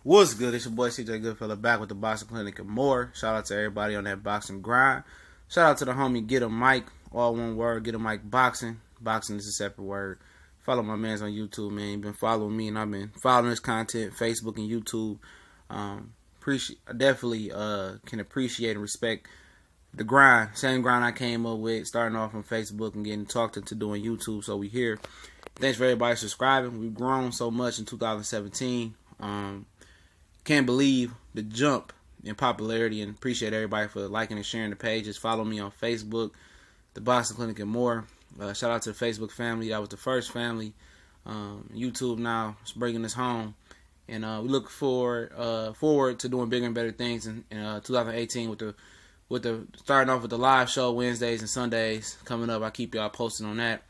What's good? It's your boy CJ Goodfella back with the Boxing Clinic and more. Shout out to everybody on that boxing grind. Shout out to the homie Get a Mic, all one word, Get a Mic Boxing. Boxing is a separate word. Follow my mans on YouTube, man. You've been following me and I've been following his content, Facebook and YouTube. Definitely can appreciate and respect the grind. Same grind I came up with, starting off on Facebook and getting talked into doing YouTube. So we here. Thanks for everybody subscribing. We've grown so much in 2017. Can't believe the jump in popularity, and appreciate everybody for liking and sharing the pages. Follow me on Facebook, the Boxing Clinic and more. Shout out to the Facebook family. That was the first family. YouTube now is bringing us home, and we look forward to doing bigger and better things in 2018 with the starting off with the live show Wednesdays and Sundays coming up. I keep y'all posted on that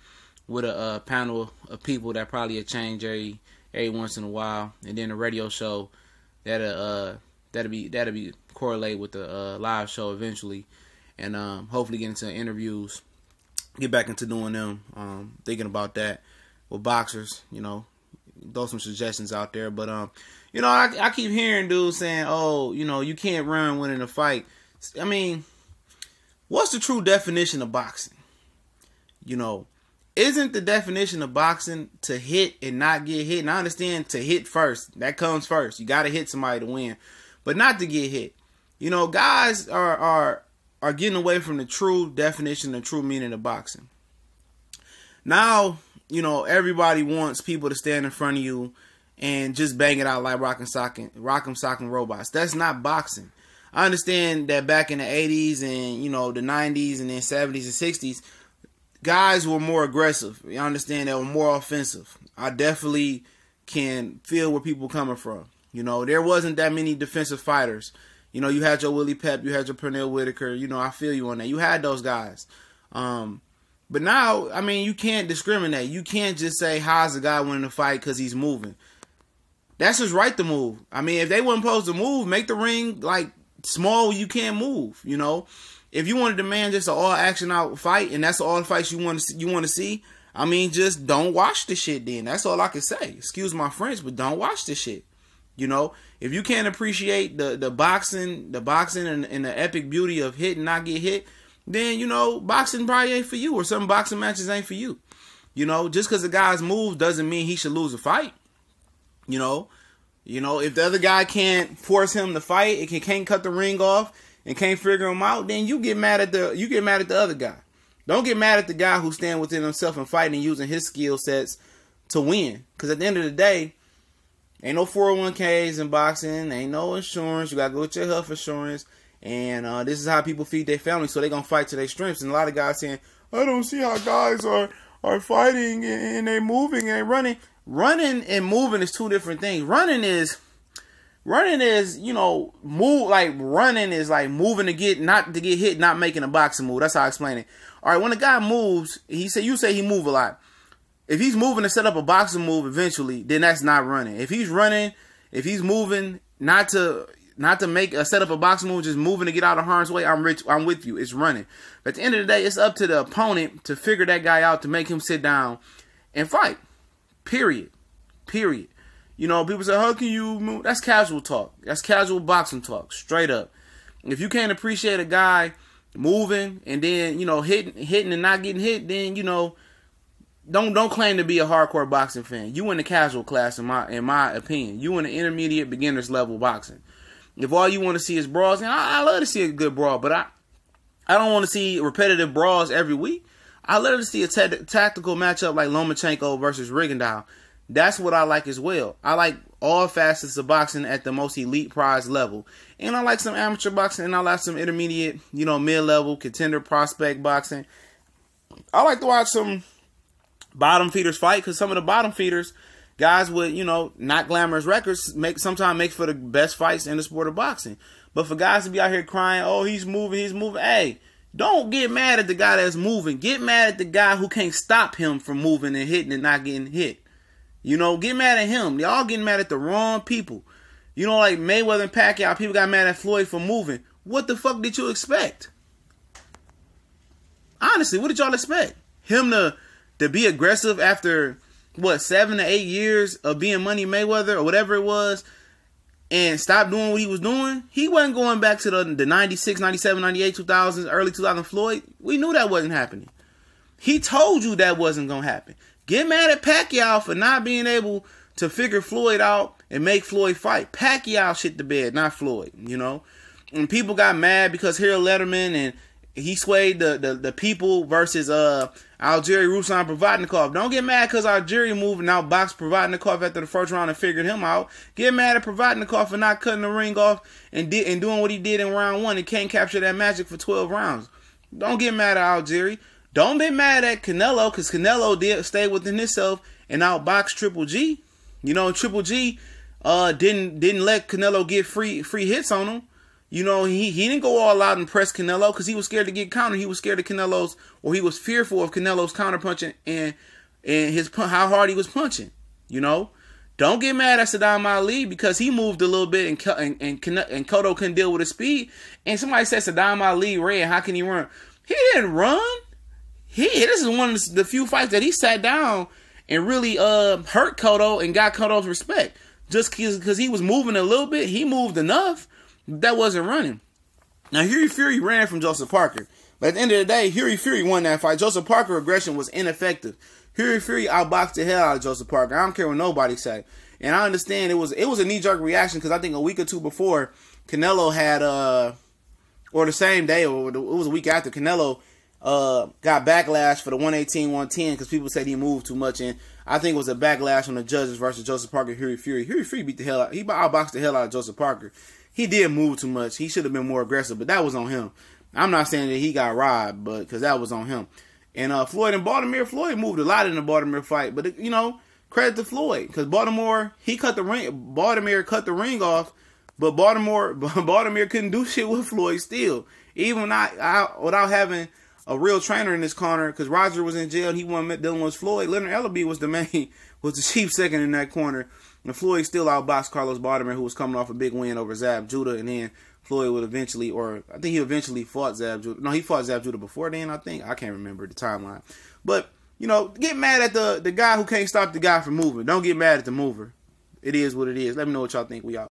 with a panel of people that probably change every once in a while, and then a radio show that'll be correlate with the live show eventually, and hopefully get into interviews, get back into doing them. Thinking about that with boxers, throw some suggestions out there. But I keep hearing dudes saying, "Oh, you can't run winning a fight." I mean, what's the true definition of boxing? Isn't the definition of boxing to hit and not get hit? And I understand to hit first. That comes first. You got to hit somebody to win. But not to get hit. Guys are getting away from the true definition, the true meaning of boxing. Now, everybody wants people to stand in front of you and just bang it out like rock'em sock'em robots. That's not boxing. I understand that back in the 80s and, the 90s and then 70s and 60s, guys were more aggressive. You understand? They were more offensive. I definitely can feel where people are coming from. There wasn't that many defensive fighters. You had your Willie Pep, you had your Pernell Whitaker. I feel you on that. You had those guys. But now, you can't discriminate. You can't just say, how's the guy winning the fight because he's moving. That's just right to move. If they weren't supposed to move, make the ring, small, you can't move, If you want to demand just an all-action out fight, and that's all the fights you want to see, just don't watch the shit then. That's all I can say. Excuse my French, but don't watch the shit. If you can't appreciate the boxing and the epic beauty of hit and not get hit, then, boxing probably ain't for you, or some boxing matches ain't for you. Just because the guy's move doesn't mean he should lose a fight. If the other guy can't force him to fight, it can't cut the ring off, and can't figure him out, then you get mad at the other guy. Don't get mad at the guy who's standing within himself and fighting and using his skill sets to win. Because at the end of the day, ain't no 401ks in boxing, ain't no insurance. You gotta go with your health insurance, and this is how people feed their family. So they gonna fight to their strengths. And a lot of guys saying, I don't see how guys are fighting and they moving and running. Running and moving is two different things. Running is move, running is like moving not to get hit, not making a boxing move. That's how I explain it. All right, when a guy moves, you say he move a lot. If he's moving to set up a boxing move eventually, then that's not running. If he's moving not to set up a boxing move, just moving to get out of harm's way, I'm with you. It's running. But at the end of the day, it's up to the opponent to figure that guy out, to make him sit down and fight. Period. People say, how can you move? That's casual talk. That's casual boxing talk. Straight up. If you can't appreciate a guy moving and then, hitting and not getting hit, then, don't claim to be a hardcore boxing fan. You in the casual class, in my opinion. You in the intermediate beginners level boxing. If all you want to see is brawls, and I love to see a good brawl, but I don't want to see repetitive brawls every week. I love to see a tactical matchup like Lomachenko versus Rigondeaux. That's what I like as well. I like all facets of boxing at the most elite prize level. And I like some amateur boxing, and I like some intermediate, mid-level, contender, prospect boxing. I like to watch some bottom feeders fight, because some of the bottom feeders, guys with, not glamorous records, sometimes make for the best fights in the sport of boxing. But for guys to be out here crying, oh, he's moving. Hey, don't get mad at the guy that's moving. Get mad at the guy who can't stop him from moving and hitting and not getting hit. Get mad at him. Y'all getting mad at the wrong people. Like Mayweather and Pacquiao, people got mad at Floyd for moving. What the fuck did you expect? Honestly, what did y'all expect? Him to be aggressive after, 7 to 8 years of being Money Mayweather or whatever it was? and stopped doing what he was doing, he wasn't going back to the 96, 97, 98, 2000s, early 2000 Floyd. We knew that wasn't happening. He told you that wasn't going to happen. Get mad at Pacquiao for not being able to figure Floyd out and make Floyd fight. Pacquiao shit the bed, not Floyd, you know. And people got mad because Harold Letterman and he swayed the people versus Algeri Ruslan Provodnikov. Don't get mad because Algeri moved and outboxed Provodnikov after the first round and figured him out. Get mad at Provodnikov for not cutting the ring off and doing what he did in round 1 and can't capture that magic for 12 rounds. Don't get mad at Algeri. Don't be mad at Canelo because Canelo did stay within himself and outbox Triple G. You know, Triple G didn't let Canelo get free hits on him. You know, he didn't go all out and press Canelo because he was scared to get countered. He was scared of Canelo's, or he was fearful of Canelo's counterpunching and how hard he was punching. You know, don't get mad at Saddam Ali because he moved a little bit and Cotto couldn't deal with his speed. And somebody said Saddam Ali ran. How can he run? He didn't run. This is one of the few fights that he sat down and really hurt Cotto and got Cotto's respect. Just because he was moving a little bit, he moved enough. That wasn't running. Now, Hughie Fury ran from Joseph Parker. But at the end of the day, Hughie Fury won that fight. Joseph Parker's aggression was ineffective. Hughie Fury outboxed the hell out of Joseph Parker. I don't care what nobody say. And I understand it was a knee-jerk reaction because I think a week or two before, Canelo had, or the same day, or it was a week after, Canelo got backlash for the 118-110 because people said he moved too much. And I think it was a backlash on the judges versus Joseph Parker and Hughie Fury. Hughie Fury beat the hell out. He outboxed the hell out of Joseph Parker. He did move too much. He should have been more aggressive, but that was on him. I'm not saying that he got robbed, but because that was on him. And Floyd and Baltimore, Floyd moved a lot in the Baltimore fight, but you know, credit to Floyd because Baltimore cut the ring off, but Baltimore couldn't do shit with Floyd still, even without having a real trainer in his corner because Roger was in jail and he wasn't dealing with Floyd. Leonard Ellaby was the chief second in that corner. And Floyd still outboxed Carlos Baltimore, who was coming off a big win over Zab Judah. And then Floyd would eventually, or I think he eventually fought Zab Judah. No, he fought Zab Judah before then, I think. I can't remember the timeline. But, you know, get mad at the guy who can't stop the guy from moving. Don't get mad at the mover. It is what it is. Let me know what y'all think. We out.